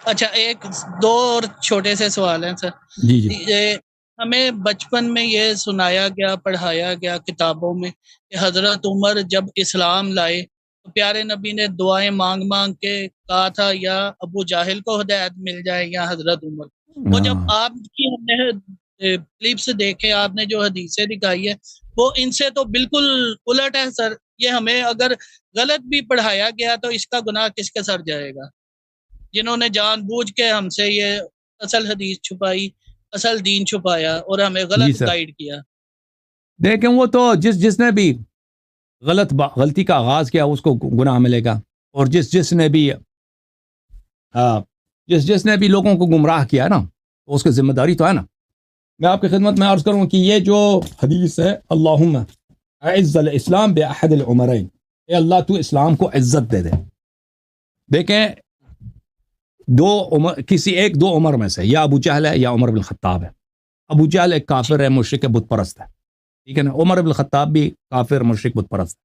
اچھا ایک دو اور چھوٹے سے سوال ہیں سر. جی جی. یہ ہمیں بچپن میں یہ سنایا گیا، پڑھایا گیا کتابوں میں کہ حضرت عمر جب اسلام لائے تو پیارے نبی نے دعائیں مانگ مانگ کے کہا تھا یا ابو جاہل کو ہدایت مل جائے یا حضرت عمر. وہ جب آپ کی ہم نے کلپس دیکھے، آپ نے جو حدیثیں دکھائی ہے وہ ان سے تو بالکل الٹ ہے سر. یہ ہمیں اگر غلط بھی پڑھایا گیا تو اس کا گناہ کس کے سر جائے گا؟ جنہوں نے جان بوجھ کے ہم سے یہ اصل حدیث چھپائی، اصل دین چھپایا اور ہمیں غلط گائیڈ کیا. دیکھیں وہ تو جس نے بھی غلطی کا آغاز کیا اس کو گناہ ملے گا، اور جس نے بھی جس نے بھی لوگوں کو گمراہ کیا نا اس کی ذمہ داری تو ہے نا. میں آپ کی خدمت میں عرض کروں کہ یہ جو حدیث ہے اللہم اعز الاسلام باحد العمرین، اے اللہ تو اسلام کو عزت دے دے. دیکھیں دو عمر میں سے یا ابو جہل ہے یا عمر بن الخطاب ہے. ابو جہل ایک کافر ہے، مشرک بت پرست ہے، ٹھیک ہے نا. عمر بن الخطاب بھی کافر مشرک بت پرست ہے.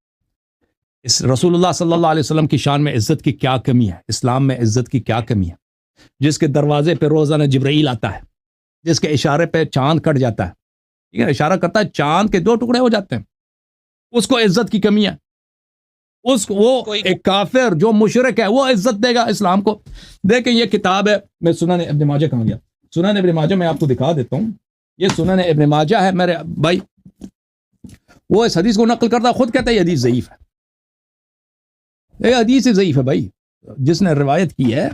اس رسول اللہ صلی اللہ علیہ وسلم کی شان میں عزت کی کیا کمی ہے؟ اسلام میں عزت کی کیا کمی ہے؟ جس کے دروازے پہ روزانہ جبرائیل آتا ہے، جس کے اشارے پہ چاند کٹ جاتا ہے، ٹھیک ہے، اشارہ کرتا ہے چاند کے 2 ٹکڑے ہو جاتے ہیں، اس کو عزت کی کمی ہے. وہ ایک کافر جو مشرک ہے وہ عزت دے گا اسلام کو؟ دیکھیں یہ کتاب ہے، میں سنن ابن ماجہ کہاں گیا، سنن ابن ماجہ میں آپ کو دکھا دیتا ہوں. یہ سنن ابن ماجہ ہے میرے بھائی. وہ اس حدیث کو نقل کرتا خود کہتا ہے یہ حدیث ضعیف ہے. یہ حدیث ضعیف ہے بھائی. جس نے روایت کی ہے،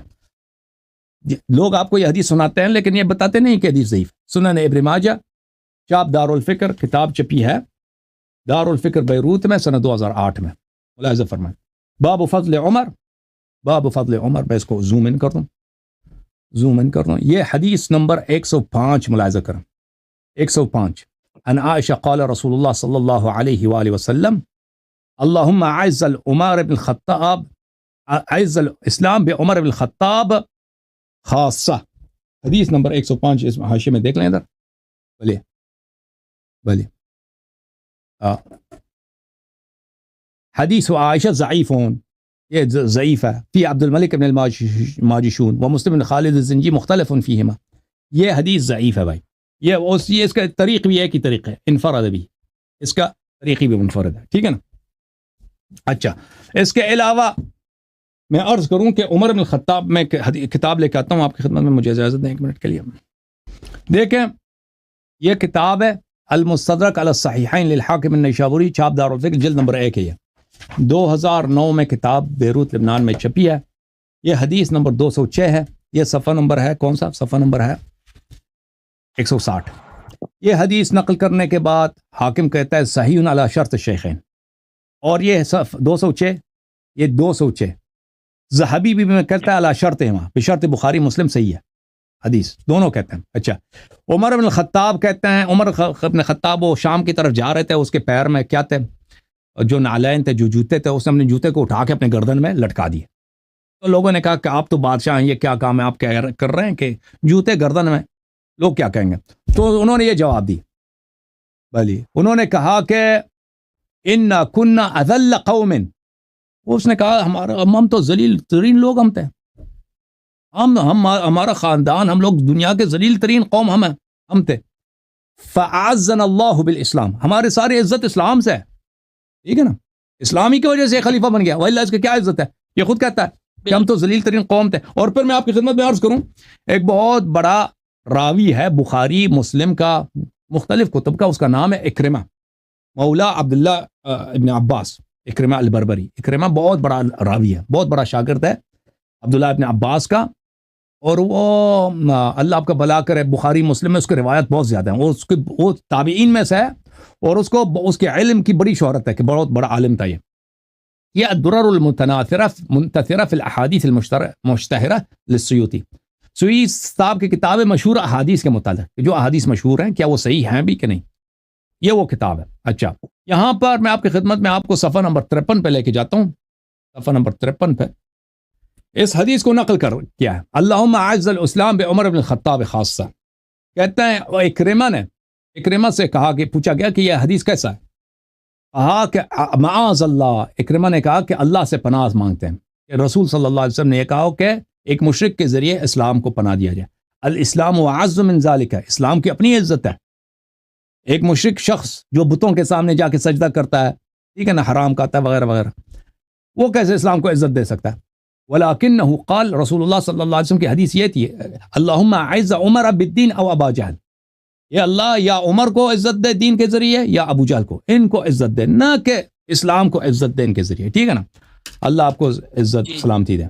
لوگ آپ کو یہ حدیث سناتے ہیں لیکن یہ بتاتے نہیں کہ حدیث ضعیف. سنن ابن ماجہ، چاپ دار الفکر، کتاب چھپی ہے دار الفکر بیروت میں سنہ 2008 میں. ملاحظہ فرمائیں باب فضل عمر، باب فضل عمر. میں اس کو زوم ان کر دوں. یہ حدیث نمبر 105 ملاحظہ کریں، 105. ان عائشہ قال رسول اللہ صلی اللہ علیہ وآلہ وسلم اللہم اعز العمر بن الخطاب، اعز الاسلام بعمر بن الخطاب خاصہ. حدیث نمبر 105 اس حاشیے میں دیکھ لیں ادھر. بلے حدیث عائشہ ضعیفون، یہ ضعیف ہے. فی عبد الملک بن الماجشون و مسلم بن خالد الزنجی مختلف فیہما. یہ حدیث ضعیف ہے بھائی. یہ اس کا طریق بھی ایک ہی طریق ہے، انفرد بھی، اس کا طریقی بھی منفرد ہے، ٹھیک ہے نا. اچھا اس کے علاوہ میں عرض کروں کہ عمر بن الخطاب میں کتاب لے کے آتا ہوں آپ کی خدمت میں، مجھے اجازت دیں 1 منٹ کے لیے. دیکھیں یہ کتاب ہے المستدرک علی الصحیحین للحاکم النیسابوری، چاپ دار الفکر، جلد نمبر 1 ہے. یہ 2009 میں کتاب بیروت لبنان میں چھپی ہے. یہ حدیث نمبر 206 ہے. یہ صفحہ نمبر ہے کون سا؟ صفحہ نمبر ہے 160. یہ حدیث نقل کرنے کے بعد حاکم کہتا ہے صحیح علی شرط الشیخین، اور یہ 206 یہ 206 ذہبی بھی میں کہتا ہے علی شرط ہے، بشرط بخاری مسلم صحیح ہے حدیث، دونوں کہتے ہیں. اچھا عمر بن الخطاب کہتے ہیں، عمر بن خطاب وہ شام کی طرف جا رہے تھے، اس کے پیر میں کیا تھے؟ جو نالین تھے، جو جوتے تھے، اس نے اپنے جوتے کو اٹھا کے اپنے گردن میں لٹکا دیے. تو لوگوں نے کہا کہ آپ تو بادشاہ ہیں، یہ کیا کام ہے آپ کیا کر رہے ہیں کہ جوتے گردن میں، لوگ کیا کہیں گے؟ تو انہوں نے یہ جواب دی، بلی انہوں نے کہا کہ اِنَّا كُنَّا أَذَلَّ قَوْمٍ. اس نے کہا ہم تو ذلیل ترین لوگ ہم تھے، ہمارا خاندان، ہم لوگ دنیا کے ذلیل ترین قوم ہم تھے. فَأَعَزَّنَا اللَّهُ بِالْإِسْلام، ہمارے سارے عزت اسلام سے ہے، ٹھیک ہے نا. اسلامی کی وجہ سے خلیفہ بن گیا، وَإِلَّا اس کی کیا عزت ہے؟ یہ خود کہتا ہے کہ ہم تو ذلیل ترین قوم تھے. اور پھر میں آپ کی خدمت میں عرض کروں، ایک بہت بڑا راوی ہے بخاری مسلم کا، مختلف کتب کا، اس کا نام ہے اکرمہ مولا عبداللہ ابن عباس، اکرمہ البربری. اکرمہ بہت بڑا راوی ہے، بہت بڑا شاگرد ہے عبداللہ ابن عباس کا، اور وہ اللہ آپ کا بھلا کرے، بخاری مسلم میں اس کی روایت بہت زیادہ ہیں، وہ تابعین میں سے ہے، اور اس کے علم کی بڑی شہرت ہے کہ بہت بڑا عالم تھا. یہ الدرر المتناثرہ فی الاحادیث المشتہرہ للسیوطی، سیوطی صاحب کی کتاب مشہور احادیث کے متعلق، جو احادیث مشہور ہیں کیا وہ صحیح ہیں بھی کہ نہیں، یہ وہ کتاب ہے. اچھا یہاں پر میں آپ کی خدمت میں آپ کو صفحہ نمبر 53 پہ لے کے جاتا ہوں. صفحہ نمبر 53 پہ اس حدیث کو نقل کر کیا ہے، اللہم اعز الاسلام بعمر بن الخطاب خاصہ. کہتے ہیں اکرمہ سے کہا کہ پوچھا گیا کہ یہ حدیث کیسا ہے، کہا کہ معاذ اللہ، اکرمہ نے کہا کہ اللہ سے پناہ مانگتے ہیں کہ رسول صلی اللہ علیہ وسلم نے یہ کہا کہ ایک مشرک کے ذریعے اسلام کو پناہ دیا جائے. الاسلام اعز من ذالک، اسلام کی اپنی عزت ہے. ایک مشرک شخص جو بتوں کے سامنے جا کے سجدہ کرتا ہے، ٹھیک ہے نا، حرام کھاتا ہے وغیرہ وغیرہ، وہ کیسے اسلام کو عزت دے سکتا ہے؟ ولیکنہ قال، رسول اللہ صلی اللہ علیہ وسلم کی حدیث یہ تھی، اللہم اعز عمر بالدین او ابا جہل، یا اللہ یا عمر کو عزت دے دین کے ذریعے یا ابو جہل کو، ان کو عزت دے، نہ کہ اسلام کو عزت دے ان کے ذریعے. ٹھیک ہے نا، اللہ آپ کو عزت سلامتی دے.